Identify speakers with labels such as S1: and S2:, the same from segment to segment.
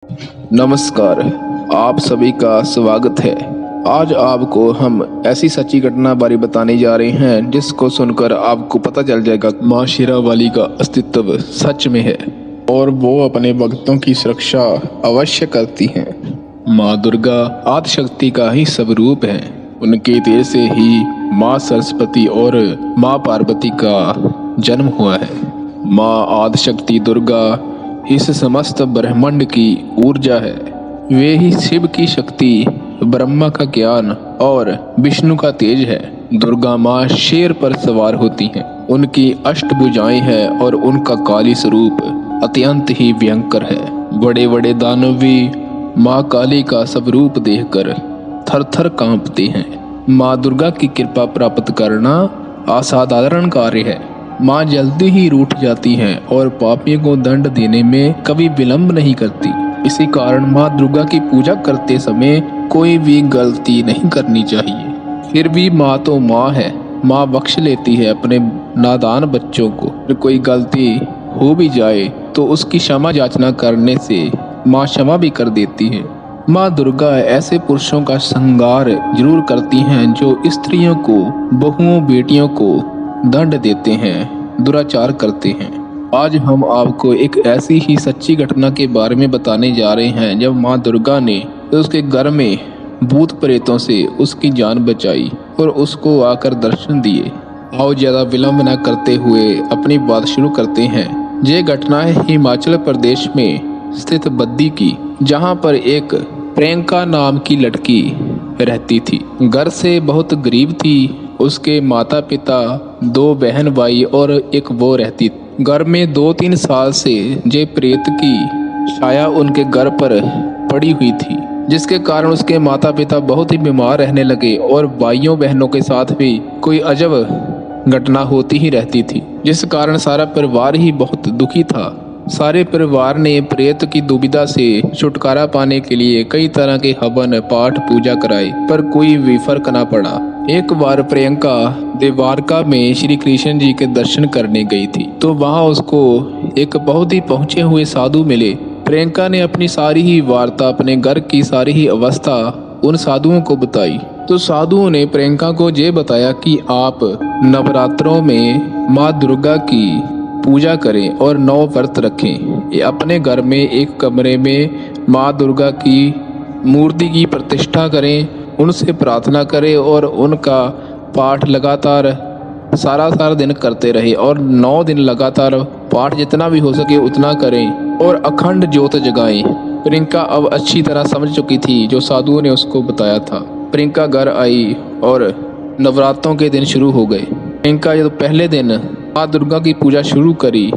S1: नमस्कार। आप सभी का स्वागत है। आज आपको हम ऐसी सच्ची घटना बारे बताने जा रहे हैं जिसको सुनकर आपको पता चल जाएगा माँ शेरावाली का अस्तित्व सच में है और वो अपने भक्तों की सुरक्षा अवश्य करती हैं। माँ दुर्गा आदिशक्ति का ही स्वरूप है। उनके तेज से ही माँ सरस्वती और माँ पार्वती का जन्म हुआ है। माँ आदिशक्ति दुर्गा इस समस्त ब्रह्मांड की ऊर्जा है। वे ही शिव की शक्ति, ब्रह्मा का ज्ञान और विष्णु का तेज है। दुर्गा माँ शेर पर सवार होती हैं। उनकी अष्टभुजाएं हैं और उनका काली स्वरूप अत्यंत ही भयंकर है। बड़े बड़े दानव भी माँ काली का स्वरूप देखकर थर थर कांपते हैं। माँ दुर्गा की कृपा प्राप्त करना असाधारण कार्य है। माँ जल्दी ही रूठ जाती हैं और पापियों को दंड देने में कभी विलंब नहीं करती। इसी कारण माँ दुर्गा की पूजा करते समय कोई भी गलती नहीं करनी चाहिए। फिर भी माँ तो माँ है। माँ बख्श लेती है अपने नादान बच्चों को। अगर कोई गलती हो भी जाए तो उसकी क्षमा याचना करने से माँ क्षमा भी कर देती है। माँ दुर्गा ऐसे पुरुषों का श्रृंगार जरूर करती हैं जो स्त्रियों को, बहुओं, बेटियों को दंड देते हैं, दुराचार करते हैं। आज हम आपको एक ऐसी ही सच्ची घटना के बारे में बताने जा रहे हैं जब माँ दुर्गा ने उसके घर में भूत प्रेतों से उसकी जान बचाई और उसको आकर दर्शन दिए। आओ ज्यादा विलंब न करते हुए अपनी बात शुरू करते हैं। ये घटना है हिमाचल प्रदेश में स्थित बद्दी की, जहाँ पर एक प्रियंका नाम की लड़की रहती थी। घर से बहुत गरीब थी। उसके माता पिता, दो बहन भाई और एक वो रहती। घर में 2-3 साल से जे प्रेत की छाया उनके घर पर पड़ी हुई थी, जिसके कारण उसके माता पिता बहुत ही बीमार रहने लगे और भाइयों बहनों के साथ भी कोई अजब घटना होती ही रहती थी, जिस कारण सारा परिवार ही बहुत दुखी था। सारे परिवार ने प्रेत की दुविधा से छुटकारा पाने के लिए कई तरह के हवन, पाठ, पूजा कराए, पर कोई भी फर्क न पड़ा। एक बार प्रियंका द्वारका में श्री कृष्ण जी के दर्शन करने गई थी, तो वहां उसको एक बहुत ही पहुंचे हुए साधु मिले। प्रियंका ने अपनी सारी ही वार्ता, अपने घर की सारी ही अवस्था उन साधुओं को बताई। तो साधुओं ने प्रियंका को ये बताया कि आप नवरात्रों में माँ दुर्गा की पूजा करें और 9 व्रत रखें। अपने घर में एक कमरे में माँ दुर्गा की मूर्ति की प्रतिष्ठा करें, उनसे प्रार्थना करें और उनका पाठ लगातार सारा दिन करते रहे और 9 दिन लगातार पाठ जितना भी हो सके उतना करें और अखंड ज्योत जगाएं। प्रियंका अब अच्छी तरह समझ चुकी थी जो साधुओं ने उसको बताया था। प्रियंका घर आई और नवरात्रों के दिन शुरू हो गए। प्रियंका जब पहले दिन माँ दुर्गा की पूजा शुरू करी,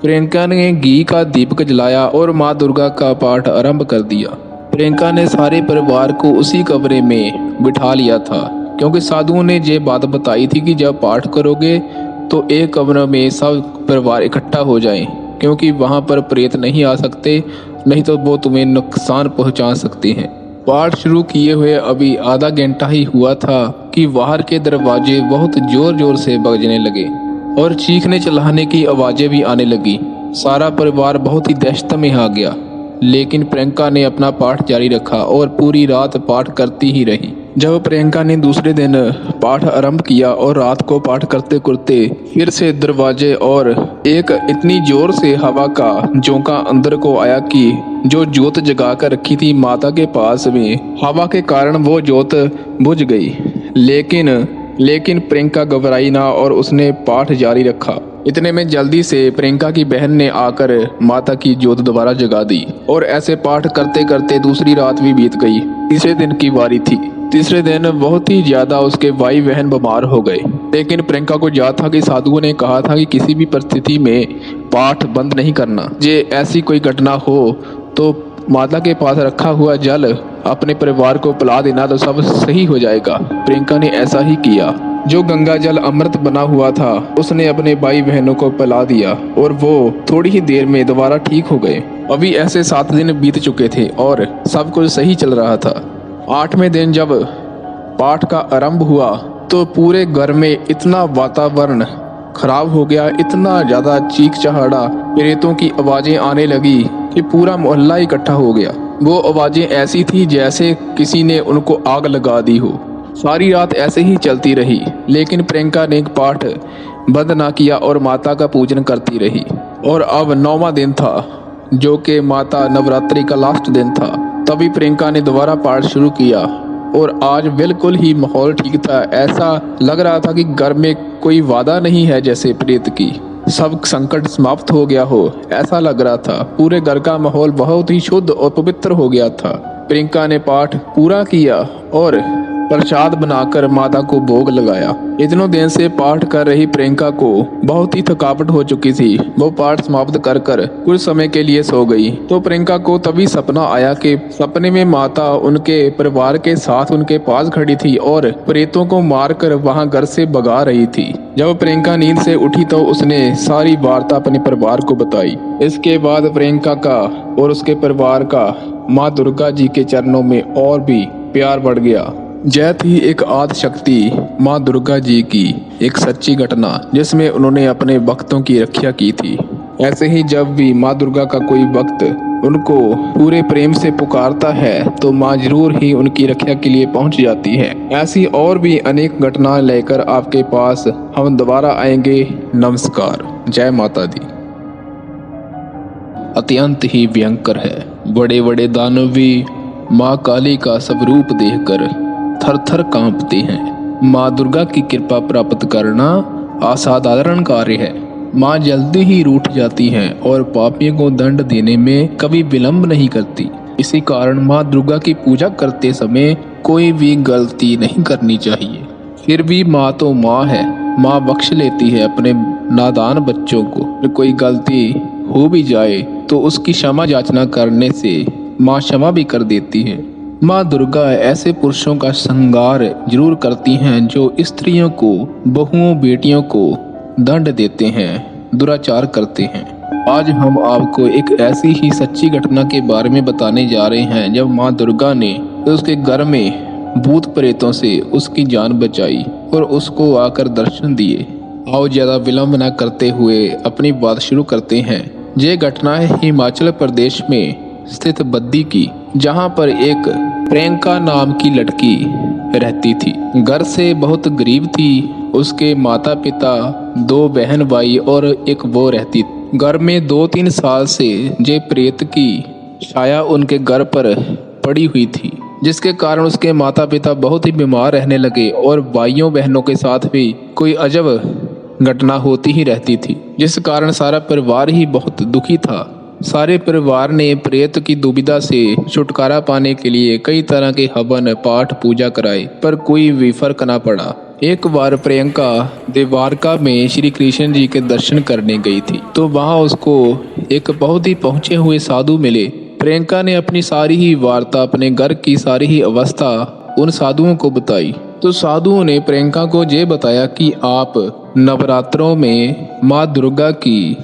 S1: प्रियंका ने घी का दीपक जलाया और माँ दुर्गा का पाठ आरंभ कर दिया। प्रियंका ने सारे परिवार को उसी कमरे में बिठा लिया था, क्योंकि साधुओं ने ये बात बताई थी कि जब पाठ करोगे तो एक कमरे में सब परिवार इकट्ठा हो जाएं, क्योंकि वहां पर प्रेत नहीं आ सकते, नहीं तो वो तुम्हें नुकसान पहुंचा सकते हैं। पाठ शुरू किए हुए अभी आधा घंटा ही हुआ था कि बाहर के दरवाजे बहुत जोर जोर से बजने लगे और चीखने चिल्लाने की आवाजें भी आने लगी। सारा परिवार बहुत ही दहशत में आ गया, लेकिन प्रियंका ने अपना पाठ जारी रखा और पूरी रात पाठ करती ही रही। जब प्रियंका ने दूसरे दिन पाठ आरंभ किया और रात को पाठ करते करते फिर से दरवाजे और एक इतनी जोर से हवा का झोंका अंदर को आया कि जो ज्योत जगा कर रखी थी माता के पास में, हवा के कारण वो ज्योत बुझ गई। लेकिन प्रियंका घबराई ना और उसने पाठ जारी रखा। इतने में जल्दी से प्रियंका की बहन ने आकर माता की ज्योत दोबारा जगा दी और ऐसे पाठ करते करते दूसरी रात भी बीत गई। तीसरे दिन की बारी थी। तीसरे दिन बहुत ही ज्यादा उसके भाई बहन बीमार हो गए, लेकिन प्रियंका को याद था कि साधुओं ने कहा था कि किसी भी परिस्थिति में पाठ बंद नहीं करना। जे ऐसी कोई घटना हो तो माता के पास रखा हुआ जल अपने परिवार को पिला देना तो सब सही हो जाएगा। प्रियंका ने ऐसा ही किया। जो गंगा जल अमृत बना हुआ था उसने अपने भाई बहनों को पिला दिया और वो थोड़ी ही देर में दोबारा ठीक हो गए। अभी ऐसे 7 दिन बीत चुके थे और सब कुछ सही चल रहा था। 8वें दिन जब पाठ का आरंभ हुआ तो पूरे घर में इतना वातावरण खराब हो गया, इतना ज्यादा चीख चहाड़ा, प्रेतों की आवाजें आने लगी कि पूरा मोहल्ला इकट्ठा हो गया। वो आवाजें ऐसी थी जैसे किसी ने उनको आग लगा दी हो। सारी रात ऐसे ही चलती रही, लेकिन प्रियंका ने पाठ बंद ना किया और माता का पूजन करती रही। और अब 9वां दिन था, जो कि माता नवरात्रि का लास्ट दिन था। तभी प्रियंका ने दोबारा पाठ शुरू किया और आज बिल्कुल ही माहौल ठीक था। ऐसा लग रहा था कि घर में कोई वादा नहीं है, जैसे प्रेत की सब संकट समाप्त हो गया हो, ऐसा लग रहा था। पूरे घर का माहौल बहुत ही शुद्ध और पवित्र हो गया था। प्रियंका ने पाठ पूरा किया और प्रसाद बनाकर माता को भोग लगाया। इतनों दिन से पाठ कर रही प्रियंका को बहुत ही थकावट हो चुकी थी। वो पाठ समाप्त कर कुछ समय के लिए सो गई। तो प्रियंका को तभी सपना आया कि सपने में माता उनके परिवार के साथ उनके पास खड़ी थी और प्रेतों को मारकर वहां घर से भगा रही थी। जब प्रियंका नींद से उठी तो उसने सारी वार्ता अपने परिवार को बताई। इसके बाद प्रियंका का और उसके परिवार का माँ दुर्गा जी के चरणों में और भी प्यार बढ़ गया। जय थी एक आदि शक्ति माँ दुर्गा जी की एक सच्ची घटना, जिसमें उन्होंने अपने भक्तों की रक्षा की थी। ऐसे ही जब भी माँ दुर्गा का कोई भक्त उनको पूरे प्रेम से पुकारता है तो माँ जरूर ही उनकी रक्षा के लिए पहुंच जाती है। ऐसी और भी अनेक घटनाएं लेकर आपके पास हम दोबारा आएंगे। नमस्कार, जय माता दी। अत्यंत ही भयंकर है। बड़े बड़े दानव भी माँ काली का स्वरूप देखकर थर थर कांपते हैं। माँ दुर्गा की कृपा प्राप्त करना असाधारण कार्य है। माँ जल्दी ही रूठ जाती हैं और पापियों को दंड देने में कभी विलंब नहीं करती। इसी कारण माँ दुर्गा की पूजा करते समय कोई भी गलती नहीं करनी चाहिए। फिर भी माँ तो माँ है, माँ बख्श लेती है अपने नादान बच्चों को। कोई गलती हो भी जाए तो उसकी क्षमा याचना करने से माँ क्षमा भी कर देती है। माँ दुर्गा ऐसे पुरुषों का संहार जरूर करती हैं जो स्त्रियों को, बहुओं, बेटियों को दंड देते हैं, दुराचार करते हैं। आज हम आपको एक ऐसी ही सच्ची घटना के बारे में बताने जा रहे हैं जब माँ दुर्गा ने उसके घर में भूत प्रेतों से उसकी जान बचाई और उसको आकर दर्शन दिए। आओ ज्यादा विलंब न करते हुए अपनी बात शुरू करते हैं। ये घटना है हिमाचल प्रदेश में स्थित बद्दी की, जहां पर एक प्रियंका नाम की लड़की रहती थी। घर से बहुत गरीब थी। उसके माता पिता, 2 बहन भाई और एक वो रहती। घर में 2-3 साल से जे प्रेत की छाया उनके घर पर पड़ी हुई थी, जिसके कारण उसके माता पिता बहुत ही बीमार रहने लगे और भाइयों बहनों के साथ भी कोई अजब घटना होती ही रहती थी, जिस कारण सारा परिवार ही बहुत दुखी था। सारे परिवार ने प्रेत की दुविधा से छुटकारा पाने के लिए कई तरह के हवन, पाठ, पूजा कराए, पर कोई भी फर्क ना पड़ा। एक बार प्रियंका द्वारका में श्री कृष्ण जी के दर्शन करने गई थी, तो वहां उसको एक बहुत ही पहुंचे हुए साधु मिले। प्रियंका ने अपनी सारी ही वार्ता, अपने घर की सारी ही अवस्था उन साधुओं को बताई। तो साधुओं ने प्रियंका को ये बताया कि आप नवरात्रों में माँ दुर्गा की